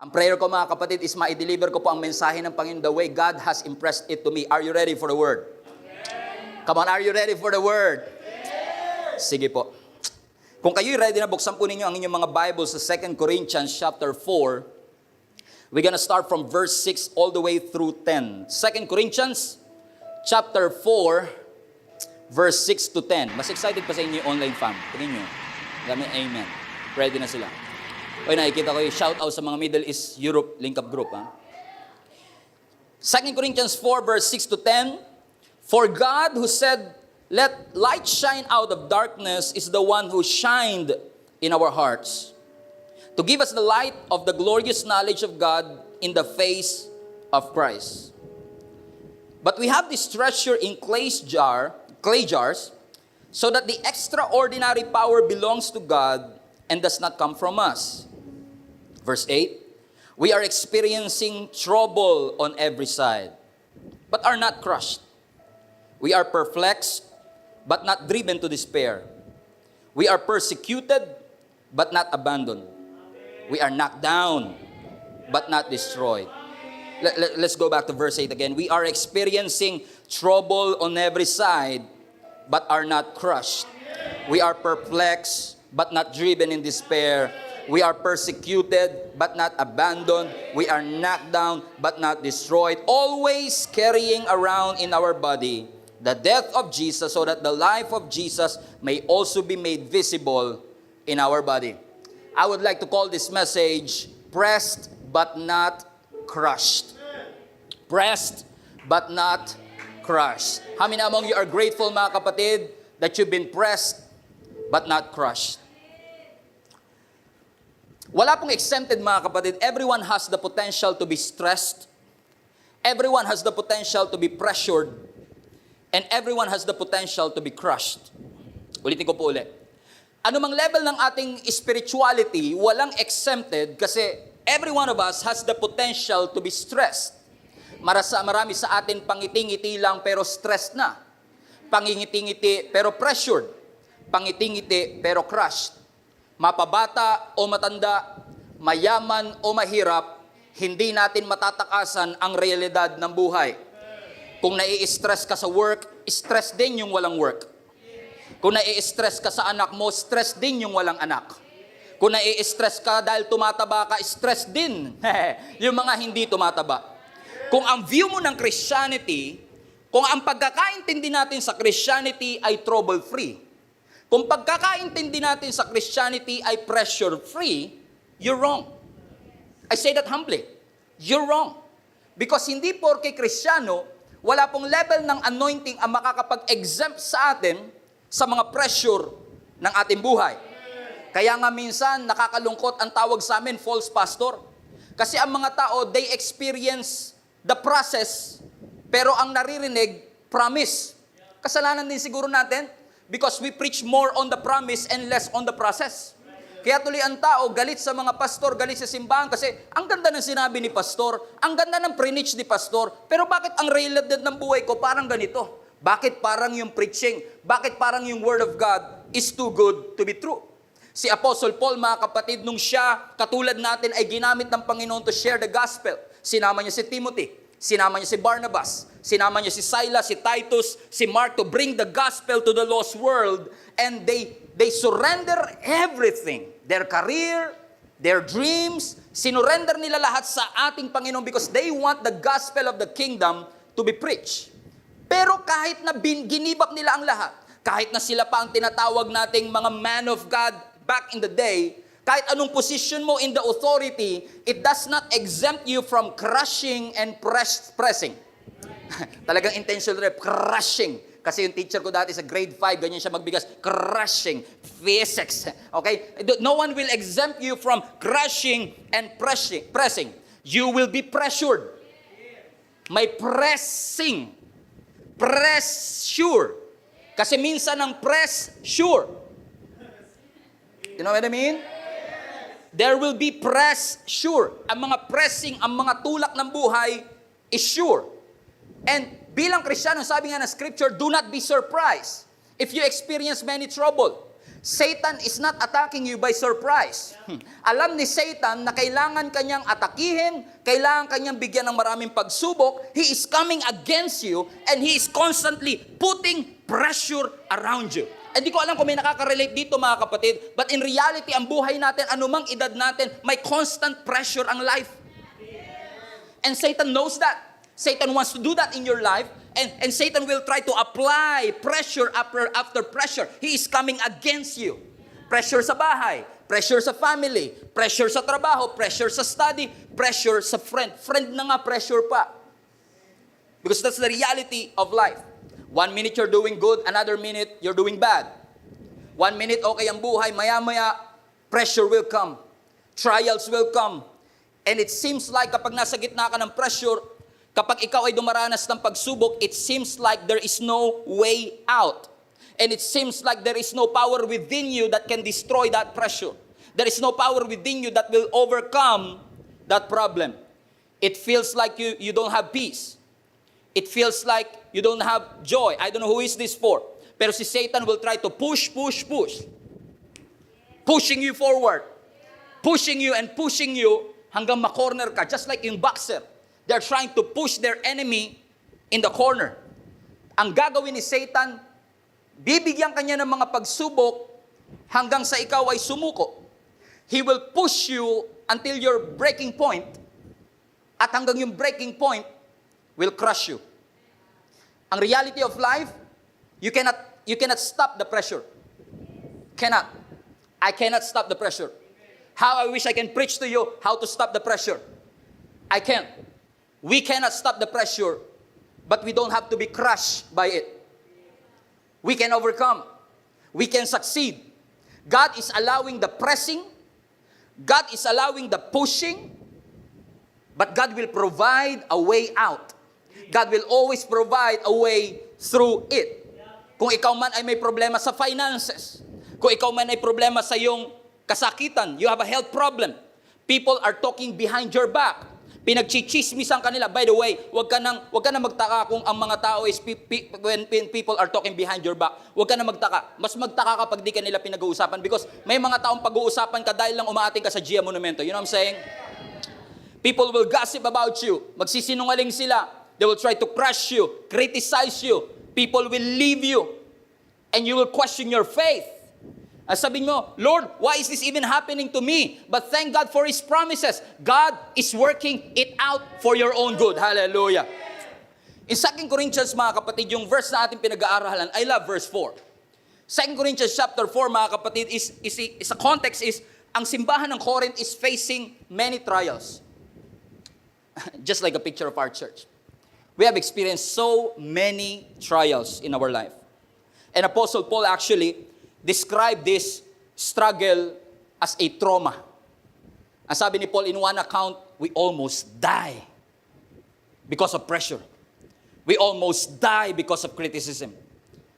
Ang prayer ko mga kapatid is ma-deliver ko po ang mensahe ng Panginoon the way God has impressed it to me. Are you ready for the word? Come on, are you ready for the word? Sige po. Kung kayo'y ready na, buksan po ninyo ang inyong mga Bible sa 2 Corinthians chapter 4. We're gonna start from verse 6 all the way through 10. 2 Corinthians chapter 4, verse 6 to 10. Mas excited pa sa inyo yung online fam. Tingin nyo. Dami, amen. Ready na sila. Okay, nakikita ko yung shout out sa mga Middle East Europe link up group. 2 Corinthians 4, verse 6 to 10. For God who said, let light shine out of darkness is the one who shined in our hearts to give us the light of the glorious knowledge of God in the face of Christ. But we have this treasure in clay jars, so that the extraordinary power belongs to God and does not come from us. Verse 8, we are experiencing trouble on every side, but are not crushed. We are perplexed, but not driven to despair. We are persecuted, but not abandoned. We are knocked down, but not destroyed. Let's go back to verse 8 again. We are experiencing trouble on every side, but are not crushed. We are perplexed, but not driven in despair. We are persecuted, but not abandoned. We are knocked down, but not destroyed. Always carrying around in our body the death of Jesus, so that the life of Jesus may also be made visible in our body. I would like to call this message, pressed but not crushed. Pressed but not crushed. How many among you are grateful, mga kapatid, that you've been pressed but not crushed? Wala pong exempted, mga kapatid. Everyone has the potential to be stressed. Everyone has the potential to be pressured. And everyone has the potential to be crushed. Ulitin ko po ulit. Anumang level ng ating spirituality, walang exempted kasi every one of us has the potential to be stressed. Marami sa atin pangiti-ngiti lang pero stressed na. Pangingiti-ngiti pero pressured. Pangiti-ngiti pero crushed. Mapabata o matanda, mayaman o mahirap, hindi natin matatakasan ang realidad ng buhay. Kung nai-stress ka sa work, stress din yung walang work. Kung nai-stress ka sa anak mo, stress din yung walang anak. Kung nai-stress ka dahil tumataba ka, stress din yung mga hindi tumataba. Kung ang view mo ng Christianity, kung ang pagkakaintindi natin sa Christianity ay trouble-free, kung pagkakaintindi natin sa Christianity ay pressure-free, you're wrong. I say that humbly. You're wrong. Because hindi porke Kristiyano, wala pong level ng anointing ang makakapag-exempt sa atin sa mga pressure ng ating buhay. Kaya nga minsan, nakakalungkot ang tawag sa amin, false pastor. Kasi ang mga tao, they experience the process, pero ang naririnig, promise. Kasalanan din siguro natin, because we preach more on the promise and less on the process. Kaya tuloy ang tao, galit sa mga pastor, galit sa simbahan, kasi ang ganda ng sinabi ni pastor, ang ganda ng preach ni pastor, pero bakit ang realidad ng buhay ko parang ganito? Bakit parang yung preaching, bakit parang yung word of God is too good to be true? Si Apostle Paul, mga kapatid, nung siya, katulad natin, ay ginamit ng Panginoon to share the gospel. Sinama niya si Timothy, sinama niya si Barnabas, sinama niya si Silas, si Titus, si Mark to bring the gospel to the lost world, and they surrender everything, their career, their dreams, sinurrender nila lahat sa ating Panginoon because they want the gospel of the kingdom to be preached. Pero kahit na ginibak nila ang lahat, kahit na sila pa ang tinatawag nating mga man of God back in the day, kahit anong position mo in the authority, it does not exempt you from crushing and pressing. Talagang intentional rep, crushing. Kasi yung teacher ko dati sa grade 5, ganyan siya magbigas, crushing, physics. Okay? No one will exempt you from crushing and pressing. You will be pressured. May pressing. Pressure. Kasi minsan ang press, sure. You know what I mean? There will be press, sure. Ang mga pressing, ang mga tulak ng buhay is sure. And bilang Kristiyano, sabi nga ng scripture, do not be surprised if you experience many trouble. Satan is not attacking you by surprise. Alam ni Satan na kailangan kanyang atakihin, kailangan kanyang bigyan ng maraming pagsubok. He is coming against you and he is constantly putting pressure around you. Hindi ko alam kung may nakaka-relate dito mga kapatid, but in reality, ang buhay natin, anumang edad natin, may constant pressure ang life. And Satan knows that. Satan wants to do that in your life. And Satan will try to apply pressure after pressure. He is coming against you. Pressure sa bahay, pressure sa family, pressure sa trabaho, pressure sa study, pressure sa friend. Friend na nga, pressure pa. Because that's the reality of life. 1 minute you're doing good, another minute you're doing bad. 1 minute okay ang buhay, maya-maya pressure will come. Trials will come. And it seems like kapag nasa gitna ka ng pressure, kapag ikaw ay dumaranas ng pagsubok, it seems like there is no way out. And it seems like there is no power within you that can destroy that pressure. There is no power within you that will overcome that problem. It feels like you don't have peace. It feels like you don't have joy. I don't know who is this for. Pero si Satan will try to push. Pushing you forward. Pushing you hanggang ma-corner ka. Just like yung boxer. They're trying to push their enemy in the corner. Ang gagawin ni Satan, bibigyan kanya ng mga pagsubok hanggang sa ikaw ay sumuko. He will push you until your breaking point, at hanggang yung breaking point will crush you. Ang reality of life, you cannot stop the pressure. I cannot stop the pressure. How I wish I can preach to you how to stop the pressure. I can't. We cannot stop the pressure, but we don't have to be crushed by it. We can overcome. We can succeed. God is allowing the pressing. God is allowing the pushing. But God will provide a way out. God will always provide a way through it. Kung ikaw man ay may problema sa finances, kung ikaw man ay problema sa iyong kasakitan, you have a health problem, people are talking behind your back. Pinagchichismisan kanila. By the way, wag ka nang magtaka kung ang mga tao is when people are talking behind your back. Wag ka nang magtaka. Mas magtaka kapag di ka nila pinag-uusapan because may mga taong pag-uusapan ka dahil lang umaating ka sa Gia Monumento. You know what I'm saying? People will gossip about you. Magsisinungaling sila. They will try to crush you, criticize you. People will leave you. And you will question your faith. Sabi mo, Lord, why is this even happening to me? But thank God for His promises. God is working it out for your own good. Hallelujah. In 2 Corinthians, mga kapatid, yung verse na ating pinag-aaralan, I love verse 4. 2 Corinthians chapter 4, mga kapatid, is a context is, ang simbahan ng Corinth is facing many trials. Just like a picture of our church. We have experienced so many trials in our life. And Apostle Paul actually describe this struggle as a trauma. Ang sabi ni Paul, in one account, we almost die because of pressure. We almost die because of criticism.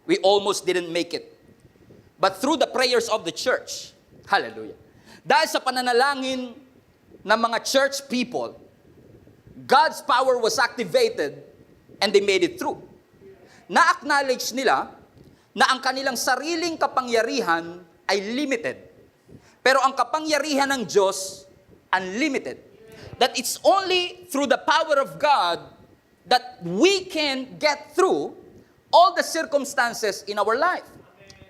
We almost didn't make it. But through the prayers of the church, hallelujah, dahil sa pananalangin ng mga church people, God's power was activated and they made it through. Na-acknowledge nila na ang kanilang sariling kapangyarihan ay limited. Pero ang kapangyarihan ng Diyos, unlimited. That it's only through the power of God that we can get through all the circumstances in our life.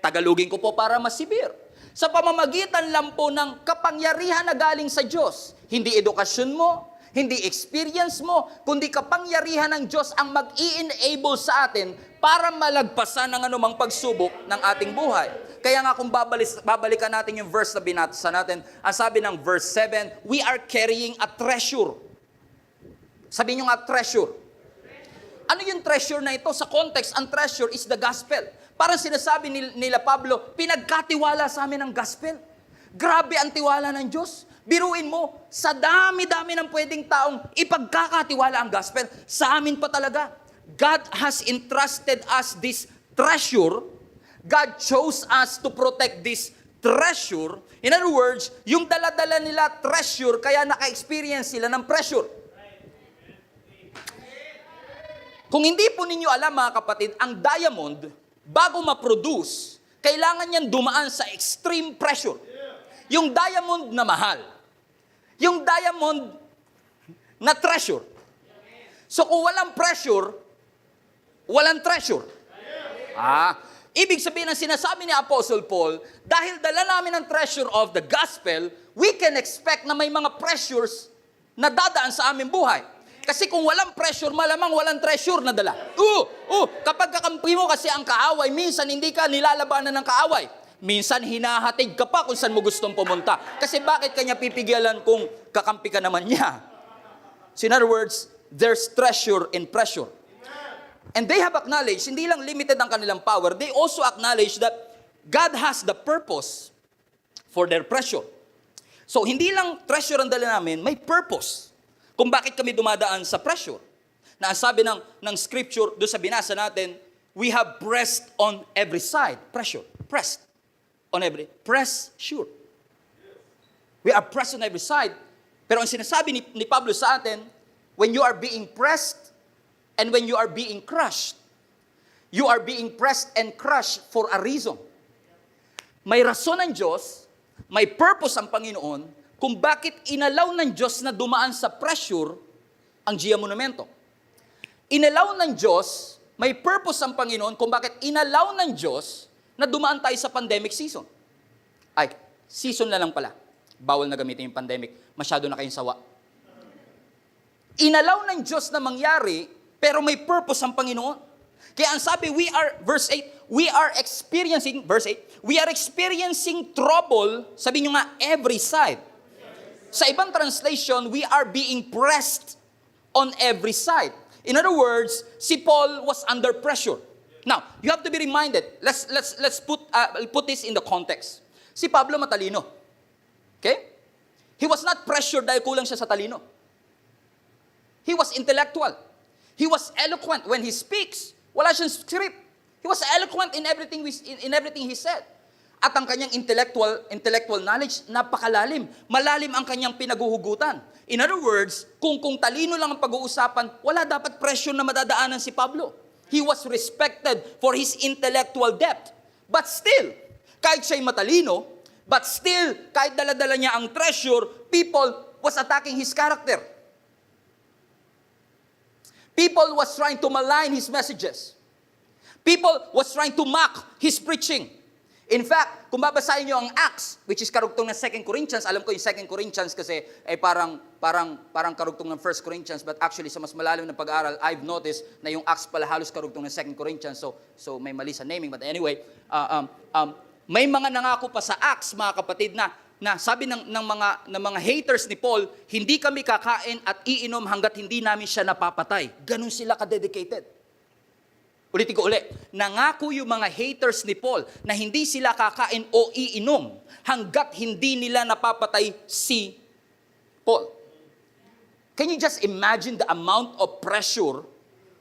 Tagalogin ko po para masibir. Sa pamamagitan lang po ng kapangyarihan na galing sa Diyos. Hindi edukasyon mo, hindi experience mo, kundi kapangyarihan ng Diyos ang mag-i-enable sa atin para malagpasan ng anumang pagsubok ng ating buhay. Kaya nga kung babalikan natin yung verse na binasa natin, ang sabi ng verse 7, we are carrying a treasure. Sabi nyo nga, treasure. Ano yung treasure na ito? Sa context, ang treasure is the gospel. Parang sinasabi nila Pablo, pinagkatiwala sa amin ang gospel. Grabe ang tiwala ng Diyos. Biruin mo, sa dami-dami ng pwedeng taong ipagkakatiwala ang gospel, sa amin pa talaga. God has entrusted us this treasure. God chose us to protect this treasure. In other words, yung dala-dala nila treasure, kaya naka-experience sila ng pressure. Kung hindi po ninyo alam mga kapatid, ang diamond, bago ma-produce, kailangan niyang dumaan sa extreme pressure. Yung diamond na mahal. Yung diamond na treasure. So kung walang pressure, walang treasure. Ibig sabihin ng sinasabi ni Apostle Paul, dahil dala namin ang treasure of the gospel, we can expect na may mga pressures na dadaan sa aming buhay. Kasi kung walang pressure, malamang walang treasure na dala. Kapag kakampi mo kasi ang kaaway, minsan hindi ka nilalabanan ng kaaway. Minsan hinahatid ka pa kung saan mo gustong pumunta. Kasi bakit kanya pipigilan kung kakampi ka naman niya? So in other words, there's treasure in pressure. And they have acknowledged, hindi lang limited ang kanilang power, they also acknowledge that God has the purpose for their pressure. So hindi lang treasure ang dala namin, may purpose kung bakit kami dumadaan sa pressure. Na ang sabi ng scripture, doon sa binasa natin, we have pressed on every side. Pressure. Pressed. Sure. We are pressed on every side. Pero ang sinasabi ni Pablo sa atin, when you are being pressed and when you are being crushed, you are being pressed and crushed for a reason. May rason ng Diyos, may purpose ang Panginoon, kung bakit inalaw ng Diyos na dumaan sa pressure ang Gia Monumento. Inalaw ng Diyos, may purpose ang Panginoon kung bakit inalaw ng Diyos na dumaan tayo sa pandemic season. Season na lang pala. Bawal na gamitin yung pandemic. Masyado na kayong sawa. Inalaw ng Diyos na mangyari, pero may purpose ang Panginoon. Kaya ang sabi, verse 8, we are experiencing trouble, sabi nyo nga, every side. Sa ibang translation, we are being pressed on every side. In other words, si Paul was under pressure. Now, you have to be reminded. Let's put this in the context. Si Pablo matalino. Okay? He was not pressured dahil kulang siya sa talino. He was intellectual. He was eloquent when he speaks. Wala siyang script. He was eloquent in everything he said. At ang kanyang intellectual knowledge, napakalalim. Malalim ang kanyang pinaguhugutan. In other words, kung talino lang ang pag-uusapan, wala dapat pressure na madadaanan si Pablo. He was respected for his intellectual depth. But still, kahit siya'y matalino, but still, kahit dala-dala niya ang treasure, people was attacking his character. People was trying to malign his messages. People was trying to mock his preaching. In fact, kung babasahin nyo ang Acts, which is karugtong ng 2 Corinthians, alam ko yung 2 Corinthians kasi ay parang karugtong ng 1 Corinthians, but actually sa mas malalim na pag-aaral, I've noticed na yung Acts pala halos karugtong ng 2 Corinthians, so may mali sa naming. But anyway, may mga nangako pa sa Acts, mga kapatid, na sabi ng mga haters ni Paul, hindi kami kakain at iinom hanggat hindi namin siya napapatay. Ganun sila ka-dedicated. Ulitin ko ulit, nangako yung mga haters ni Paul na hindi sila kakain o iinom hanggat hindi nila napapatay si Paul. Can you just imagine the amount of pressure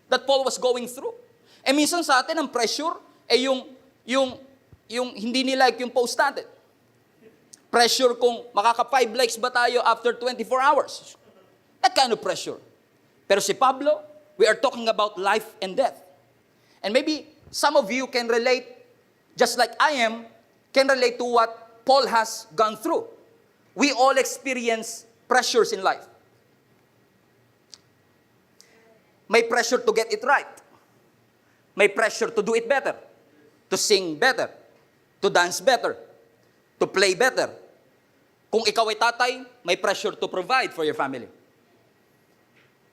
that Paul was going through? Minsan sa atin ang pressure ay yung hindi nilike yung post natin. Pressure kung makaka 5 likes ba tayo after 24 hours. That kind of pressure. Pero si Pablo, we are talking about life and death. And maybe some of you can relate, just like I am, can relate to what Paul has gone through. We all experience pressures in life. May pressure to get it right. May pressure to do it better. To sing better. To dance better. To play better. Kung ikaw ay tatay, may pressure to provide for your family.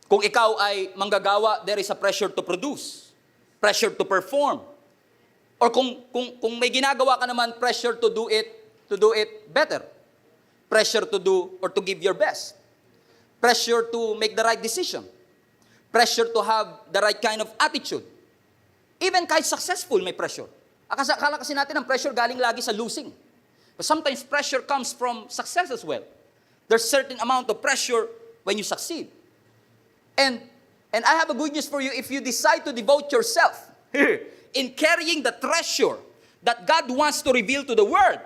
Kung ikaw ay manggagawa, there is a pressure to produce. Pressure to perform. Or kung may ginagawa ka naman, pressure to do it better. Pressure to do or to give your best. Pressure to make the right decision. Pressure to have the right kind of attitude. Even kahit successful, may pressure. Akala kasi natin ang pressure galing lagi sa losing. But sometimes pressure comes from success as well. There's certain amount of pressure when you succeed. And I have a good news for you. If you decide to devote yourself in carrying the treasure that God wants to reveal to the world,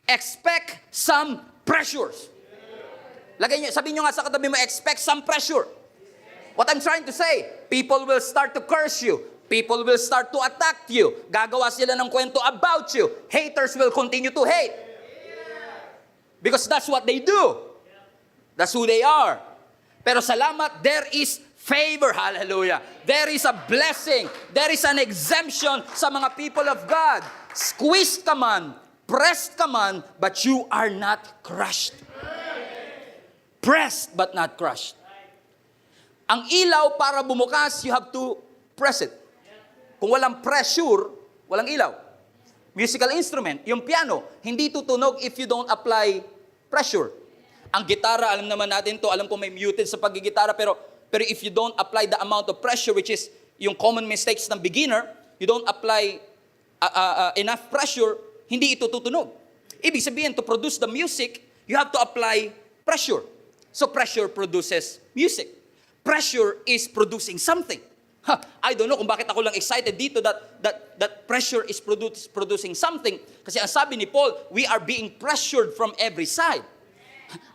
expect some pressures. Sabihin nyo nga sa katabi mo, expect some pressure. What I'm trying to say, people will start to curse you. People will start to attack you. Gagawa sila ng kwento about you. Haters will continue to hate. Because that's what they do. That's who they are. Pero salamat, there is favor. Hallelujah. There is a blessing. There is an exemption sa mga people of God. Squeezed ka man, pressed ka man, but you are not crushed. Pressed but not crushed. Ang ilaw para bumukas, you have to press it. Kung walang pressure, walang ilaw. Musical instrument, yung piano, hindi tutunog if you don't apply pressure. Ang gitara, alam naman natin to, alam ko may muted sa paggigitara, pero if you don't apply the amount of pressure, which is yung common mistakes ng beginner, you don't apply enough pressure, hindi ito tutunog. Ibig sabihin, to produce the music, you have to apply pressure. So pressure produces music. Pressure is producing something. I don't know kung bakit ako lang excited dito that pressure is producing something. Kasi ang sabi ni Paul, we are being pressured from every side.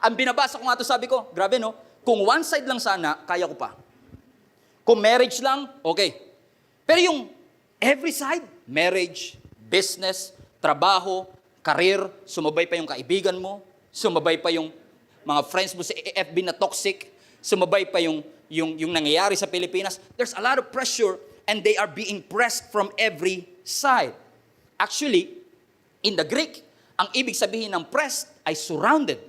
Ang binabasa ko nga ito, sabi ko, grabe no, kung one side lang sana, kaya ko pa. Kung marriage lang, okay. Pero yung every side, marriage, business, trabaho, career, sumabay pa yung kaibigan mo, sumabay pa yung mga friends mo sa FB na toxic, sumabay pa yung nangyayari sa Pilipinas. There's a lot of pressure and they are being pressed from every side. Actually, in the Greek, ang ibig sabihin ng pressed ay surrounded.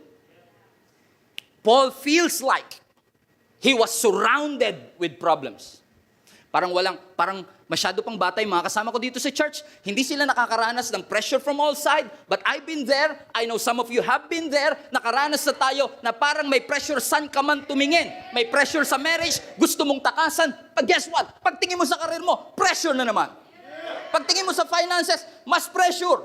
Paul feels like he was surrounded with problems. Parang masyado pang bata yung mga kasama ko dito sa church. Hindi sila nakakaranas ng pressure from all sides. But I've been there. I know some of you have been there. Nakaranas na tayo na parang may pressure saan ka man tumingin. May pressure sa marriage. Gusto mong takasan. But guess what? Pagtingin mo sa karir mo, pressure na naman. Pagtingin mo sa finances, mas pressure.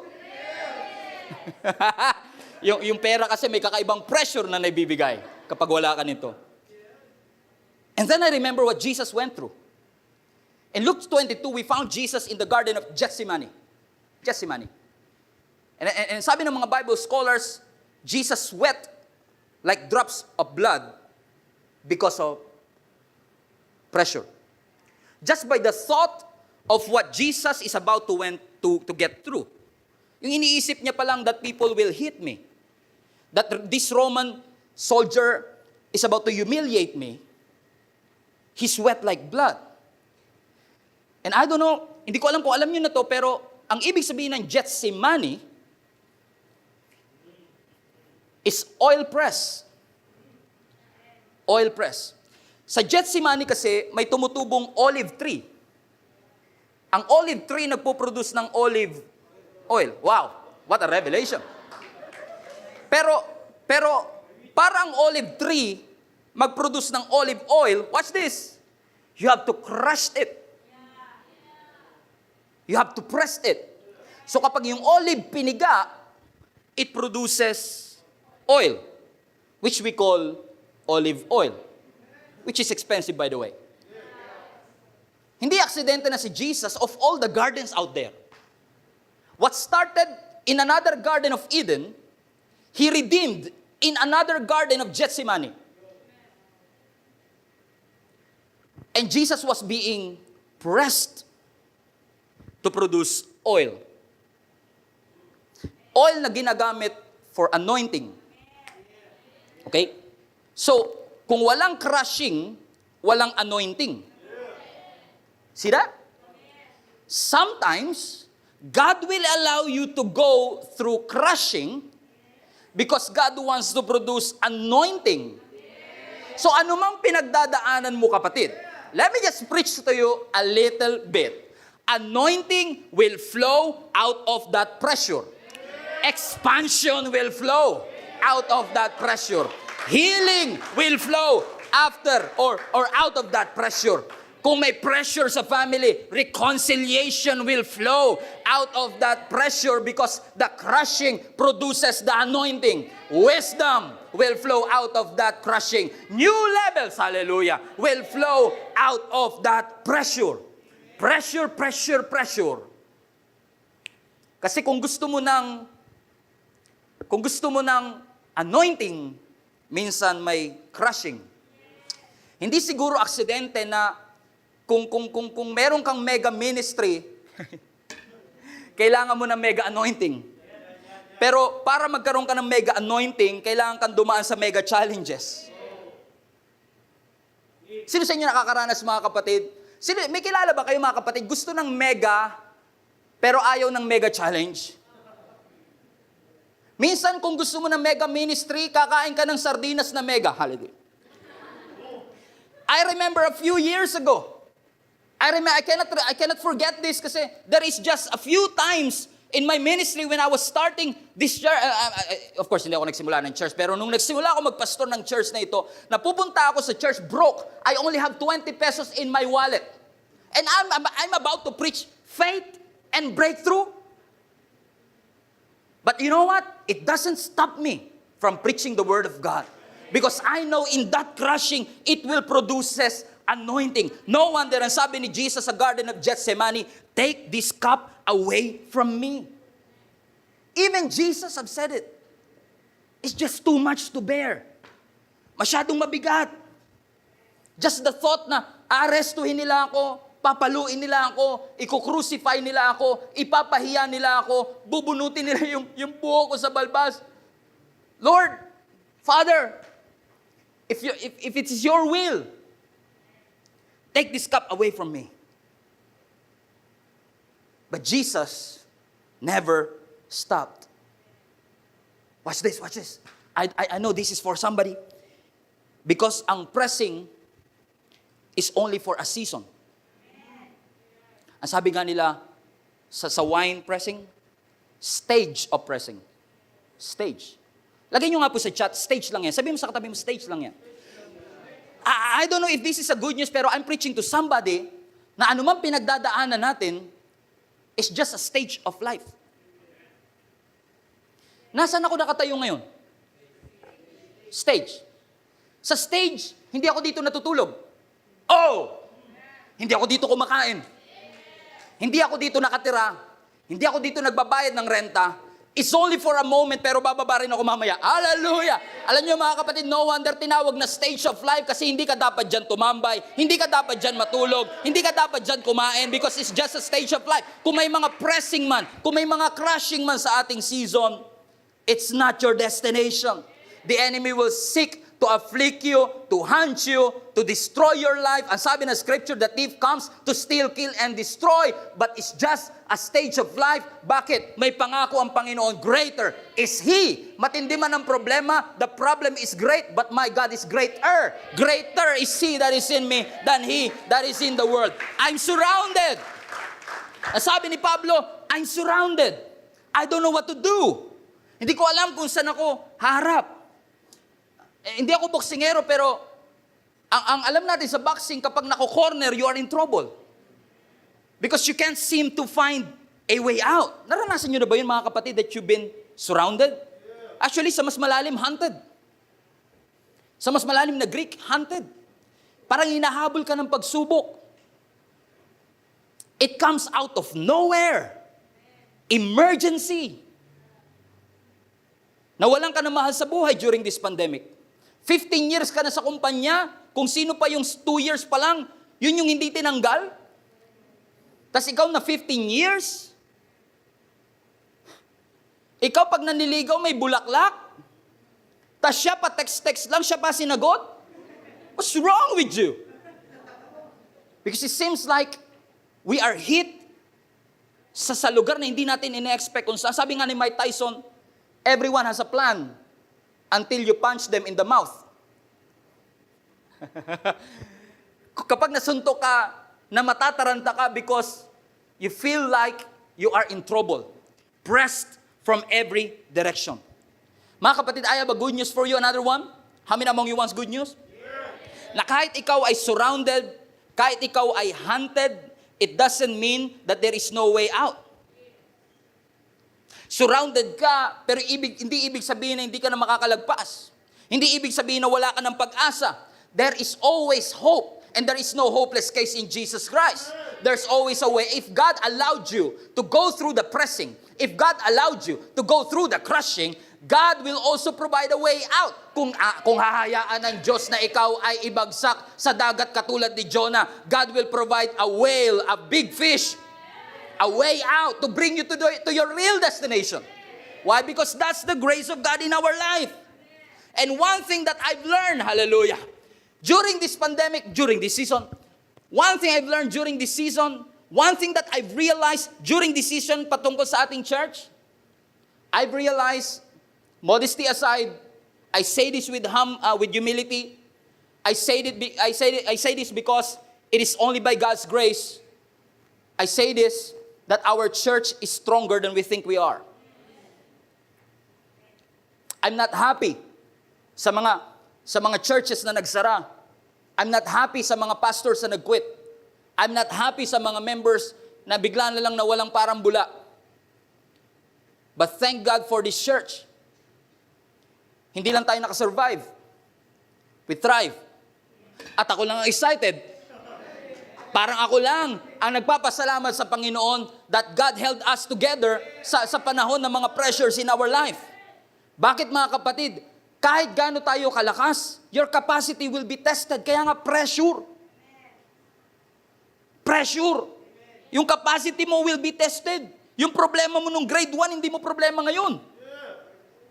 yung pera kasi may kakaibang pressure na naibibigay kapag wala ka nito. And then I remember what Jesus went through. In Luke 22, we found Jesus in the Garden of Gethsemane. And sabi ng mga Bible scholars, Jesus sweat like drops of blood because of pressure. Just by the thought of what Jesus is about to get through. Yung iniisip niya pa lang that people will hit me. That this Roman soldier is about to humiliate me. He sweat like blood. And I don't know, hindi ko alam kung alam nyo na to, pero ang ibig sabihin ng Gethsemane is oil press. Oil press. Sa Gethsemane kasi, may tumutubong olive tree. Ang olive tree nagpo-produce ng olive oil. Wow, what a revelation. Pero para ang olive tree mag-produce ng olive oil, watch this. You have to crush it. You have to press it. So kapag yung olive piniga, it produces oil, which we call olive oil, which is expensive by the way. Hindi aksidente na si Jesus of all the gardens out there. What started in another garden of Eden, He redeemed in another garden of Gethsemane. And Jesus was being pressed to produce oil. Oil na ginagamit for anointing. Okay? So, kung walang crushing, walang anointing. See that? Sometimes, God will allow you to go through crushing because God wants to produce anointing. So, anumang pinagdadaanan mo, kapatid, let me just preach to you a little bit. Anointing will flow out of that pressure. Expansion will flow out of that pressure. Healing will flow after or out of that pressure. Kung may pressure sa family, reconciliation will flow out of that pressure because the crushing produces the anointing. Wisdom will flow out of that crushing. New levels, hallelujah, will flow out of that pressure. Pressure. Kasi kung gusto mo ng anointing, minsan may crushing. Hindi siguro aksidente na Kung meron kang mega ministry, kailangan mo ng mega anointing. Pero para magkaroon ka ng mega anointing, kailangan kang dumaan sa mega challenges. Sino sa inyo nakakaranas, mga kapatid? May kilala ba kayo, mga kapatid, gusto ng mega, pero ayaw ng mega challenge? Minsan, kung gusto mo ng mega ministry, kakain ka ng sardinas na mega. Hallelujah. I remember a few years ago, I cannot forget this kasi there is just a few times in my ministry when I was starting this church. Of course, hindi ako nagsimula ng church, pero nung nagsimula ako magpastor ng church na ito, napupunta ako sa church broke. I only have 20 pesos in my wallet. And I'm about to preach faith and breakthrough. But you know what? It doesn't stop me from preaching the word of God. Because I know in that crushing, it will produces anointing. No wonder, ang sabi ni Jesus sa Garden of Gethsemane, take this cup away from me. Even Jesus have said it. It's just too much to bear. Masyadong mabigat. Just the thought na arestuhin nila ako, papaluin nila ako, i-crucify nila ako, ipapahiya nila ako, bubunutin nila yung buhok ko sa balbas. Lord, Father, if it is your will, take this cup away from me. But Jesus never stopped. Watch this. I know this is for somebody. Because ang pressing is only for a season. Ang sabi nga nila sa wine pressing, stage of pressing. Stage. Lagay nyo nga po sa chat, stage lang yan. Sabi mo sa katabi mo, stage lang yan. I don't know if this is a good news, pero I'm preaching to somebody na anumang pinagdadaanan natin is just a stage of life. Nasaan ako nakatayo ngayon? Stage. Sa stage, hindi ako dito natutulog. Oh! Hindi ako dito kumakain. Hindi ako dito nakatira. Hindi ako dito nagbabayad ng renta. It's only for a moment, pero bababa rin ako mamaya. Hallelujah! Alam niyo, mga kapatid, no wonder tinawag na stage of life kasi hindi ka dapat dyan tumambay, hindi ka dapat dyan matulog, hindi ka dapat dyan kumain because it's just a stage of life. Kung may mga pressing man, kung may mga crushing man sa ating season, it's not your destination. The enemy will seek to afflict you, to hunt you, to destroy your life. Ang sabi ng scripture, the thief comes to steal, kill, and destroy. But it's just a stage of life. Bakit? May pangako ang Panginoon. Greater is He. Matindi man ang problema, the problem is great, but my God is greater. Greater is He that is in me than he that is in the world. I'm surrounded. Ang sabi ni Pablo, I'm surrounded. I don't know what to do. Hindi ko alam kung saan ako haharap. Hindi ako boksingero, pero ang alam natin sa boxing, kapag nako-corner, you are in trouble. Because you can't seem to find a way out. Naranasan nyo na ba yun, mga kapatid, that you've been surrounded? Actually, sa mas malalim, hunted. Sa mas malalim na Greek, hunted. Parang hinahabol ka ng pagsubok. It comes out of nowhere. Emergency. Nawalan ka ng mahal sa buhay during this pandemic. 15 years ka na sa kumpanya, kung sino pa yung 2 years pa lang, yun yung hindi tinanggal. Tapos ikaw na 15 years, ikaw pag naniligaw may bulaklak, tapos siya pa text-text lang, siya pa sinagot. What's wrong with you? Because it seems like we are hit sa lugar na hindi natin ina-expect. Kung sabi nga ni Mike Tyson, everyone has a plan until you punch them in the mouth. Kapag nasuntok ka, na matataranta ka because you feel like you are in trouble. Pressed from every direction. Mga kapatid, I have a good news for you. Another one? How many among you wants good news? Na kahit ikaw ay surrounded, kahit ikaw ay hunted, it doesn't mean that there is no way out. Surrounded ka, pero hindi ibig sabihin na hindi ka na makakalagpas. Hindi ibig sabihin na wala ka ng pag-asa. There is always hope, and there is no hopeless case in Jesus Christ. There's always a way. If God allowed you to go through the pressing, if God allowed you to go through the crushing, God will also provide a way out. Kung hahayaan ng Diyos na ikaw ay ibagsak sa dagat katulad ni Jonah, God will provide a whale, a big fish, a way out to bring you to your real destination. Why? Because that's the grace of God in our life. And one thing that I've learned, hallelujah, during this pandemic, during this season, one thing I've learned during this season, one thing that I've realized during this season patungkol sa ating church, I've realized, modesty aside, I say this with humility. I say this because it is only by God's grace. I say this that our church is stronger than we think we are. I'm not happy sa mga churches na nagsara. I'm not happy sa mga pastors na nag-quit. I'm not happy sa mga members na bigla na lang nawalang parang bula. But thank God for this church. Hindi lang tayo nakasurvive. We thrive. At ako lang ang excited. Parang ako lang ang nagpapasalamat sa Panginoon that God held us together sa panahon ng mga pressures in our life. Bakit mga kapatid? Kahit gaano tayo kalakas, your capacity will be tested. Kaya nga pressure. Pressure. Yung capacity mo will be tested. Yung problema mo nung grade 1, hindi mo problema ngayon.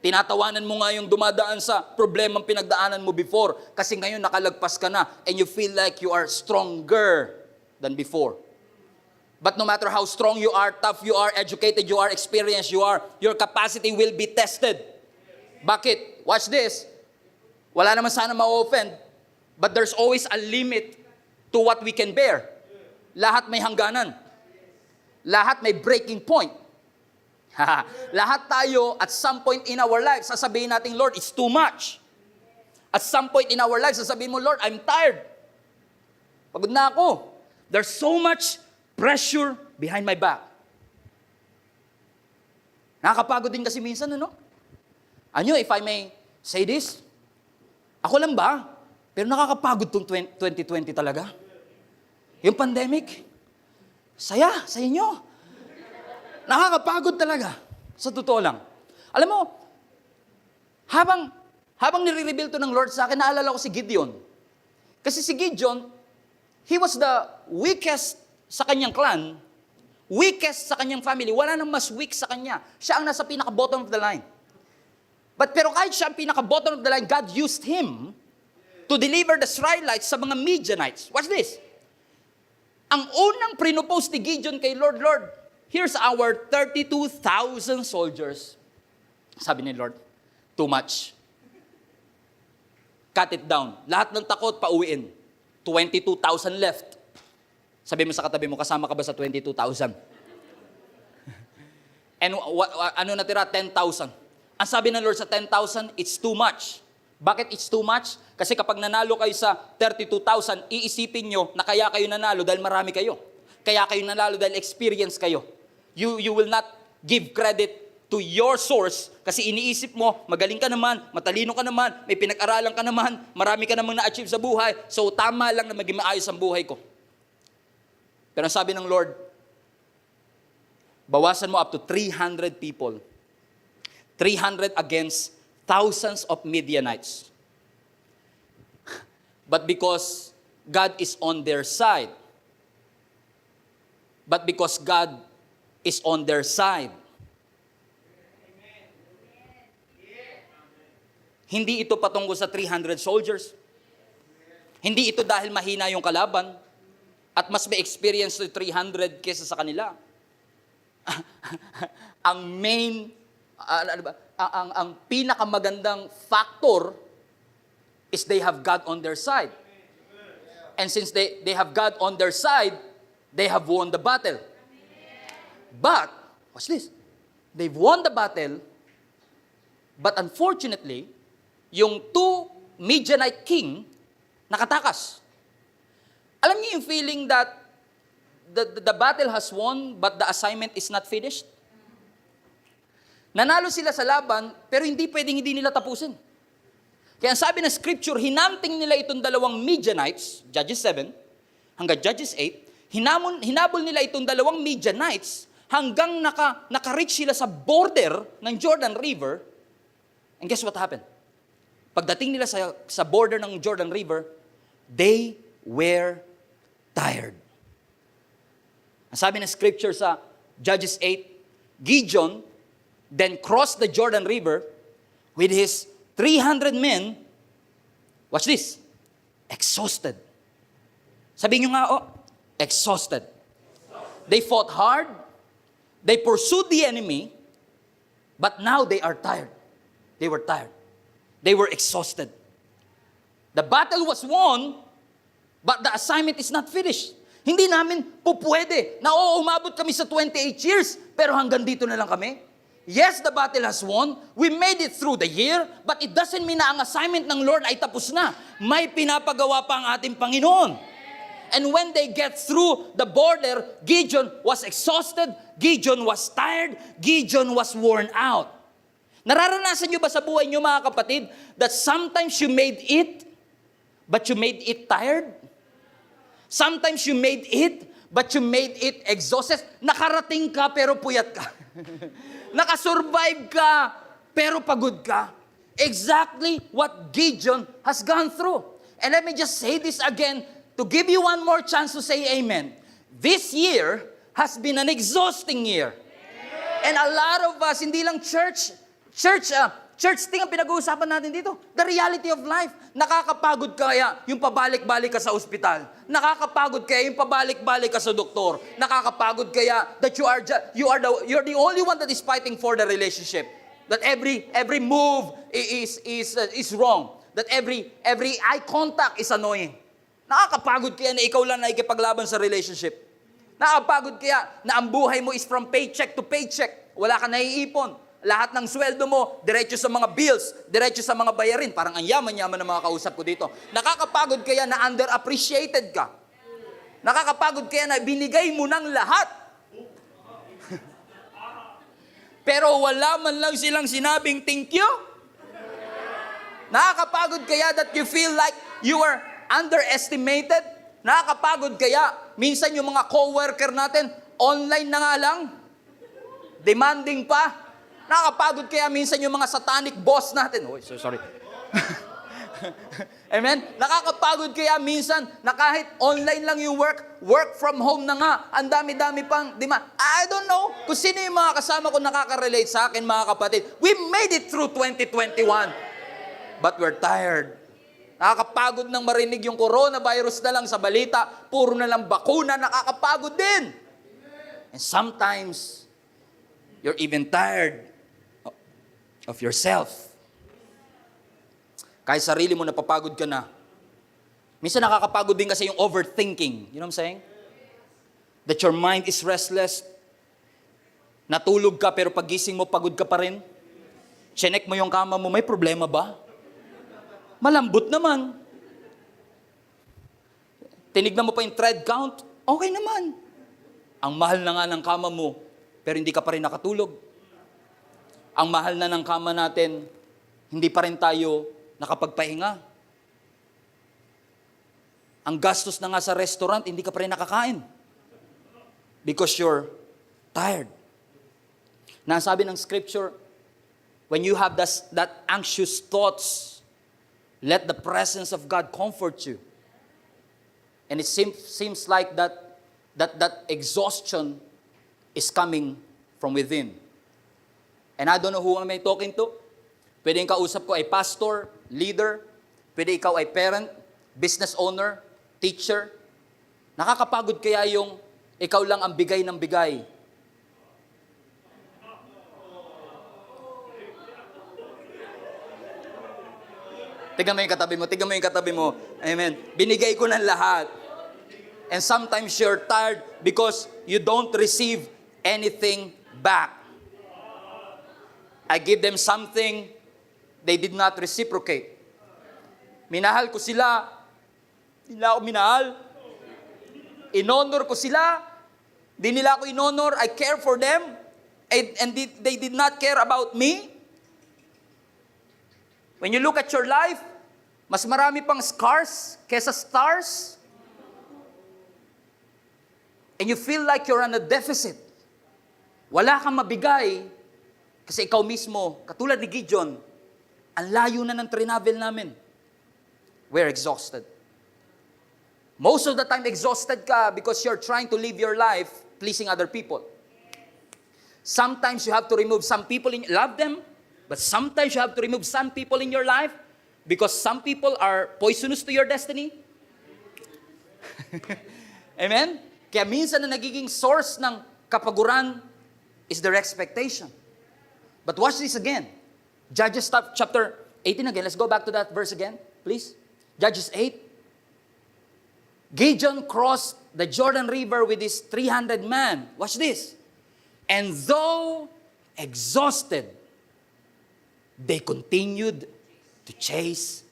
Tinatawanan mo nga yung dumadaan sa problemang pinagdaanan mo before kasi ngayon nakalagpas ka na and you feel like you are stronger than before. But no matter how strong you are, tough you are, educated you are, experienced you are, your capacity will be tested. Bakit? Watch this. Wala naman sana ma-offend, but there's always a limit to what we can bear. Lahat may hangganan. Lahat may breaking point. Lahat tayo, at some point in our lives, sasabihin natin, Lord, it's too much. At some point in our lives, sasabihin mo, Lord, I'm tired. Pagod na ako. There's so much pressure behind my back. Nakakapagod din kasi minsan, ano? Ano, if I may say this, ako lang ba? Pero nakakapagod tong 2020 talaga. Yung pandemic, saya sa inyo. Nakakapagod talaga. Sa totoo lang. Alam mo, habang nire-reveal to ng Lord sa akin, naalala ko si Gideon. Kasi si Gideon, he was the weakest sa kanyang clan, weakest sa kanyang family. Wala nang mas weak sa kanya. Siya ang nasa pinaka-bottom of the line. Pero kahit siya ang pinaka-bottom of the line, God used him to deliver the Israelites sa mga Midianites. Watch this. Ang unang prinopose ni Gideon kay Lord, here's our 32,000 soldiers. Sabi ni Lord, too much. Cut it down. Lahat ng takot, pauwiin. 22,000 left. Sabi mo sa katabi mo, kasama ka ba sa 22,000? And ano natira? 10,000. Ang sabi ng Lord sa 10,000, it's too much. Bakit it's too much? Kasi kapag nanalo kayo sa 32,000, iisipin nyo na kaya kayo nanalo dahil marami kayo. Kaya kayo nanalo dahil experience kayo. You will not give credit to your source kasi iniisip mo, magaling ka naman, matalino ka naman, may pinag-aralan ka naman, marami ka namang na-achieve sa buhay, so tama lang na maging maayos ang buhay ko. Pero ang sabi ng Lord, bawasan mo up to 300 people. 300 against thousands of Midianites. But because God is on their side, is on their side. Hindi ito patungkol sa 300 soldiers. Hindi ito dahil mahina yung kalaban at mas may experience sa 300 kesa sa kanila. Ang pinakamagandang factor is they have God on their side. And since they have God on their side, they have won the battle. But, watch this, they've won the battle, but unfortunately, yung 2 Midianite king nakatakas. Alam niyo yung feeling that the battle has won, but the assignment is not finished? Nanalo sila sa laban, pero hindi pwedeng hindi nila tapusin. Kaya sabi ng scripture, hinanting nila itong 2 Midianites, Judges 7, hanggang Judges 8, hinabol nila itong 2 Midianites, hanggang naka-reach sila sa border ng Jordan River, And guess what happened? Pagdating nila sa border ng Jordan River, they were tired. Ang sabi ng scripture sa Judges 8, Gideon then crossed the Jordan River with his 300 men. Watch this. Exhausted. Sabihin nyo nga, exhausted. They fought hard. They pursued the enemy. But now they are tired. They were tired. They were exhausted. The battle was won, but the assignment is not finished. Hindi namin pupwede na umabot kami sa 28 years, pero hanggang dito na lang kami. Yes, the battle has won. We made it through the year, but it doesn't mean na ang assignment ng Lord ay tapos na. May pinapagawa pa ang ating Panginoon. And when they get through the border, Gideon was exhausted, Gideon was tired, Gideon was worn out. Nararanasan nyo ba sa buhay nyo, mga kapatid, that sometimes you made it, but you made it tired? Sometimes you made it, but you made it exhausted. Nakarating ka, pero puyat ka. Nakasurvive ka, pero pagod ka. Exactly what Gideon has gone through. And let me just say this again, to give you one more chance to say amen. This year has been an exhausting year. And a lot of us, hindi lang church thing ang pinag-uusapan natin dito. The reality of life. Nakakapagod kaya yung pabalik-balik ka sa ospital. Nakakapagod kaya yung pabalik-balik ka sa doktor. Nakakapagod kaya that you're the only one that is fighting for the relationship. That every move is wrong. That every eye contact is annoying. Nakakapagod kaya na ikaw lang na ikipaglaban sa relationship. Nakakapagod kaya na ang buhay mo is from paycheck to paycheck. Wala ka naiipon. Lahat ng sweldo mo, diretso sa mga bills, diretso sa mga bayarin. Parang ang yaman-yaman ng mga kausap ko dito. Nakakapagod kaya na underappreciated ka. Nakakapagod kaya na binigay mo ng lahat. Pero wala man lang silang sinabing thank you. Nakakapagod kaya that you feel like you are underestimated. Nakakapagod kaya minsan yung mga co-worker natin, online na nga lang, demanding pa. Nakakapagod kaya minsan yung mga satanic boss natin. Oh, sorry. Amen? Nakakapagod kaya minsan na kahit online lang yung work from home na nga, ang dami-dami pang demand. I don't know kung sino yung mga kasama ko nakaka-relate sa akin, mga kapatid. We made it through 2021, but we're tired. Nakakapagod nang marinig yung coronavirus na lang sa balita, puro na lang bakuna, nakakapagod din. And sometimes, you're even tired of yourself. Kahit sarili mo napapagod ka na. Minsan nakakapagod din kasi yung overthinking. You know what I'm saying? That your mind is restless. Natulog ka pero pagising mo pagod ka pa rin. Chinek mo yung kama mo, may problema ba? Malambot naman. Tinignan mo pa yung thread count, okay naman. Ang mahal na nga ng kama mo, pero hindi ka pa rin nakatulog. Ang mahal na ng kama natin, hindi pa rin tayo nakapagpahinga. Ang gastos na nga sa restaurant, hindi ka pa rin nakakain. Because you're tired. Nasabi ng scripture, when you have that anxious thoughts, let the presence of God comfort you. And it seems like that exhaustion is coming from within. And I don't know who am I talking to. Pwede yung kausap ko ay pastor, leader. Pwede ikaw ay parent, business owner, teacher. Nakakapagod kaya yung ikaw lang ang bigay ng bigay. Tignan mo yung katabi mo. Amen. Binigay ko ng lahat. And sometimes you're tired because you don't receive anything back. I give them something, they did not reciprocate. Minahal ko sila, hindi nila ako minahal. Inonor ko sila, di nila ako inonor. I care for them, and they did not care about me. When you look at your life, mas marami pang scars kesa stars. And you feel like you're on a deficit. Wala kang mabigay kasi ikaw mismo, katulad ni Gideon, Ang layo na ng travel namin. We're exhausted. Most of the time, exhausted ka because you're trying to live your life pleasing other people. Sometimes you have to remove some people love them, but sometimes you have to remove some people in your life because some people are poisonous to your destiny. Amen? Kaya minsan na nagiging source ng kapaguran is their expectation. But watch this again. Judges chapter 18 again. Let's go back to that verse again, please. Judges 8. Gideon crossed the Jordan River with his 300 men. Watch this. And though exhausted, they continued to chase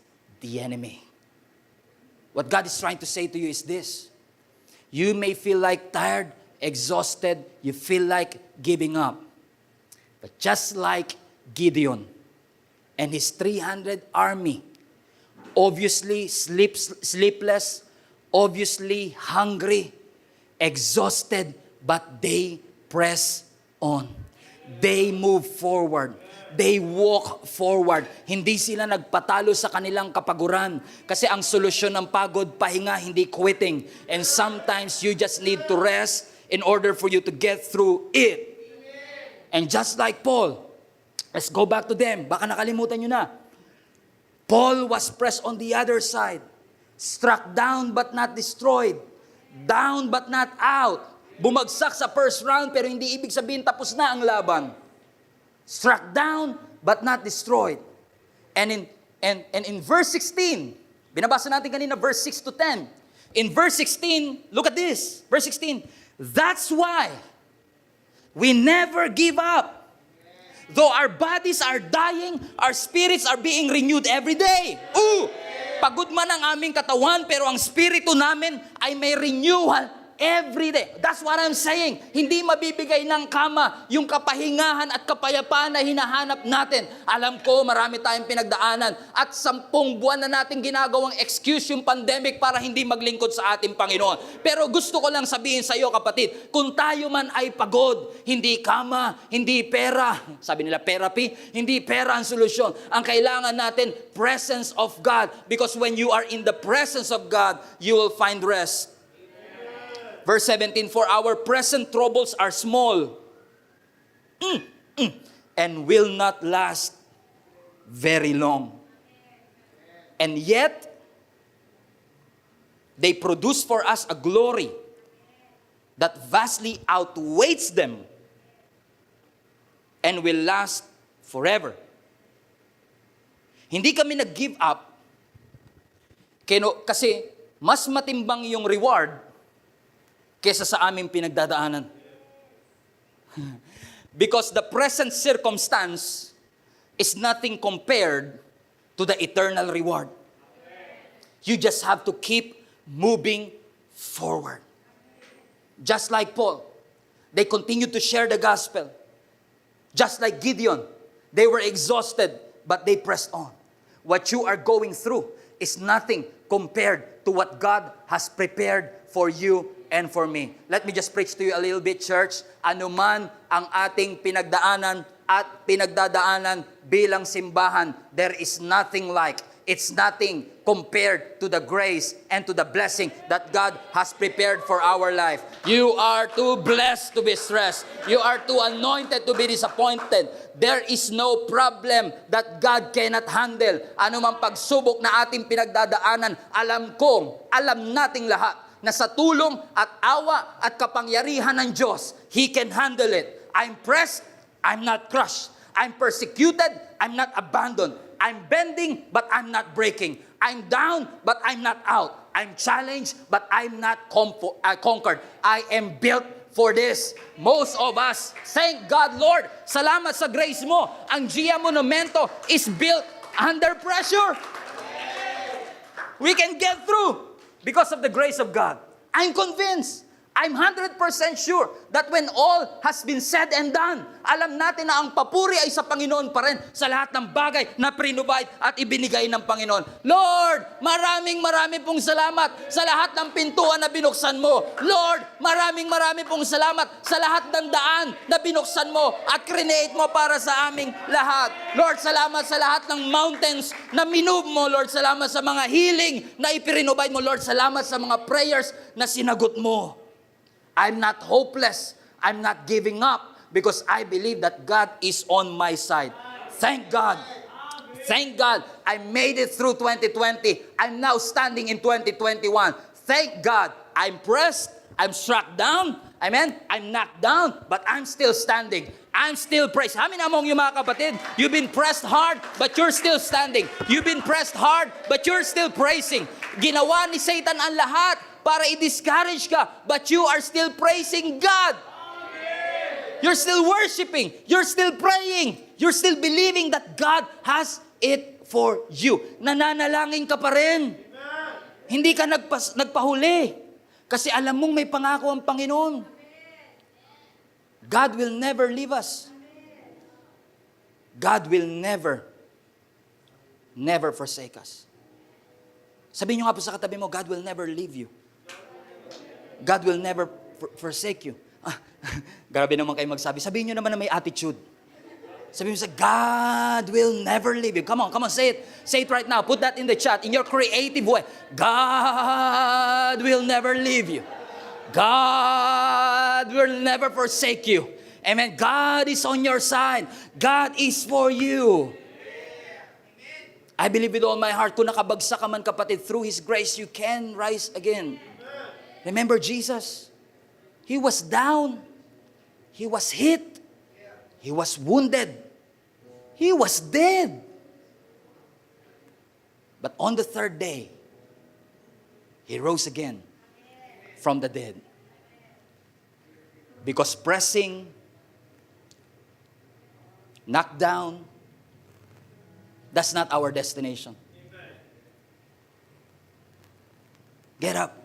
the enemy. What God is trying to say to you is this. You may feel like tired, exhausted, you feel like giving up. But just like Gideon and his 300 army, obviously sleepless, obviously hungry, exhausted, but they press on. They move forward. They walk forward. Hindi sila nagpatalo sa kanilang kapaguran. Kasi ang solusyon ng pagod, pahinga, hindi quitting. And sometimes you just need to rest in order for you to get through it. And just like Paul, let's go back to them. Baka nakalimutan nyo na. Paul was pressed on the other side. Struck down but not destroyed. Down but not out. Bumagsak sa first round pero hindi ibig sabihin tapos na ang laban. Struck down but not destroyed. And in verse 16, binabasa natin kanina verse 6 to 10. In verse 16, look at this. Verse 16, that's why we never give up. Though our bodies are dying, our spirits are being renewed every day. Pagod man ang aming katawan, pero ang spirito namin ay may renewal every day. That's what I'm saying. Hindi mabibigay ng kama yung kapahingahan at kapayapaan na hinahanap natin. Alam ko, marami tayong pinagdaanan at 10 buwan na natin ginagawang excuse yung pandemic para hindi maglingkod sa ating Panginoon. Pero gusto ko lang sabihin sa iyo, kapatid, kung tayo man ay pagod, hindi kama, hindi pera, sabi nila therapy, hindi pera ang solusyon. Ang kailangan natin, presence of God. Because when you are in the presence of God, you will find rest. Verse 17, for our present troubles are small and will not last very long. And yet, they produce for us a glory that vastly outweighs them and will last forever. Hindi kami nag-give up kasi mas matimbang yung reward kesa sa aming pinagdadaanan. Because the present circumstance is nothing compared to the eternal reward. You just have to keep moving forward. Just like Paul, they continued to share the gospel. Just like Gideon, they were exhausted, but they pressed on. What you are going through is nothing compared to what God has prepared for you and for me. Let me just preach to you a little bit, church. Ano man ang ating pinagdaanan at pinagdadaanan bilang simbahan, there is nothing like, it's nothing compared to the grace and to the blessing that God has prepared for our life. You are too blessed to be stressed. You are too anointed to be disappointed. There is no problem that God cannot handle. Ano mang pagsubok na ating pinagdadaanan, alam nating lahat na sa tulong at awa at kapangyarihan ng Diyos, He can handle it. I'm pressed, I'm not crushed. I'm persecuted, I'm not abandoned. I'm bending, but I'm not breaking. I'm down, but I'm not out. I'm challenged, but I'm not conquered. I am built for this. Most of us, thank God, Lord, salamat sa grace mo. Ang Gia Monumento is built under pressure. We can get through because of the grace of God. I'm convinced. I'm 100% sure that when all has been said and done, alam natin na ang papuri ay sa Panginoon pa rin sa lahat ng bagay na prinubide at ibinigay ng Panginoon. Lord, maraming pong salamat sa lahat ng pintuan na binuksan mo. Lord, maraming pong salamat sa lahat ng daan na binuksan mo at create mo para sa aming lahat. Lord, salamat sa lahat ng mountains na minove mo. Lord, salamat sa mga healing na iprinubide mo. Lord, salamat sa mga prayers na sinagot mo. I'm not hopeless. I'm not giving up because I believe that God is on my side. Thank God. Thank God. I made it through 2020. I'm now standing in 2021. Thank God. I'm pressed. I'm struck down. Amen? I'm knocked down, but I'm still standing. I'm still praised. How many among you mga kapatid, you've been pressed hard, but you're still standing. You've been pressed hard, but you're still praising. Ginawa ni Satan ang lahat para i-discourage ka, but you are still praising God. You're still worshiping. You're still praying. You're still believing that God has it for you. Nananalangin ka pa rin. Hindi ka nagpahuli. Kasi alam mong may pangako ang Panginoon. God will never leave us. God will never forsake us. Sabihin nyo nga po sa katabi mo, God will never leave you. God will never forsake you. Grabe naman kayo magsabi. Sabihin nyo naman na may attitude. Sabihin mo sa God will never leave you. Come on, say it. Say it right now. Put that in the chat, in your creative way. God will never leave you. God will never forsake you. Amen. God is on your side. God is for you. I believe with all my heart, kung nakabagsak ka man kapatid, through His grace, you can rise again. Remember Jesus? He was down. He was hit. He was wounded. He was dead. But on the third day, He rose again from the dead. Because pressing, knocked down, that's not our destination. Get up.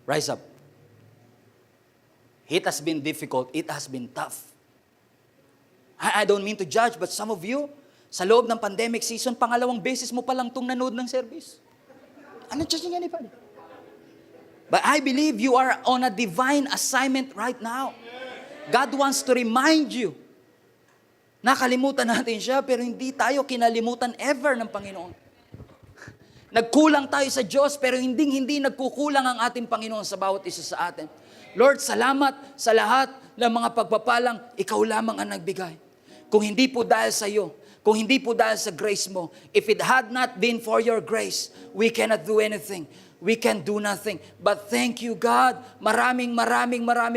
Rise up. It has been difficult. It has been tough. I don't mean to judge, but some of you, sa loob ng pandemic season, pangalawang beses mo palang itong nanood ng service. I'm not judging anybody. But I believe you are on a divine assignment right now. God wants to remind you. Nakalimutan natin siya, pero hindi tayo kinalimutan ever ng Panginoon. Nagkulang tayo sa Diyos, pero hindi nagkukulang ang ating Panginoon sa bawat isa sa atin. Lord, salamat sa lahat ng mga pagpapalang ikaw lamang ang nagbigay. Kung hindi po dahil sa iyo, kung hindi po dahil sa grace mo, if it had not been for your grace, we cannot do anything. We can do nothing. But thank you, God. Maraming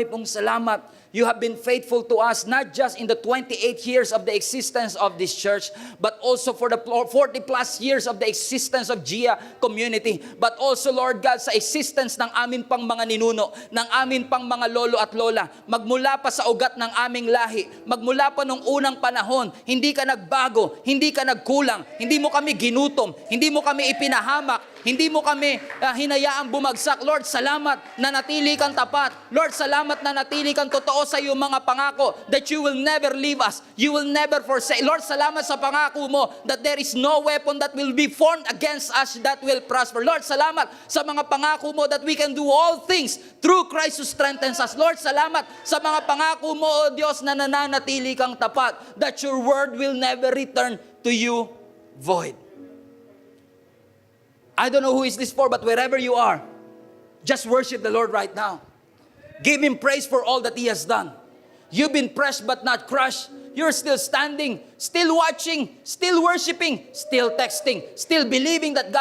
pong salamat. You have been faithful to us, not just in the 28 years of the existence of this church, but also for the 40 plus years of the existence of GIA community. But also, Lord God, sa existence ng amin pang mga ninuno, ng amin pang mga lolo at lola, magmula pa sa ugat ng aming lahi, magmula pa nung unang panahon, hindi ka nagbago, hindi ka nagkulang, hindi mo kami ginutom, hindi mo kami ipinahamak, hindi mo kami hinayaang bumagsak. Lord, salamat na natili kang tapat. Lord, salamat na natili kang totoo sa iyong mga pangako that you will never leave us. You will never forsake. Lord, salamat sa pangako mo that there is no weapon that will be formed against us that will prosper. Lord, salamat sa mga pangako mo that we can do all things through Christ who strengthens us. Lord, salamat sa mga pangako mo, O Diyos, na nananatili kang tapat, that your word will never return to you void. I don't know who is this for, but wherever you are, just worship the Lord right now. Give Him praise for all that He has done. You've been pressed but not crushed. You're still standing, still watching, still worshiping, still texting, still believing that God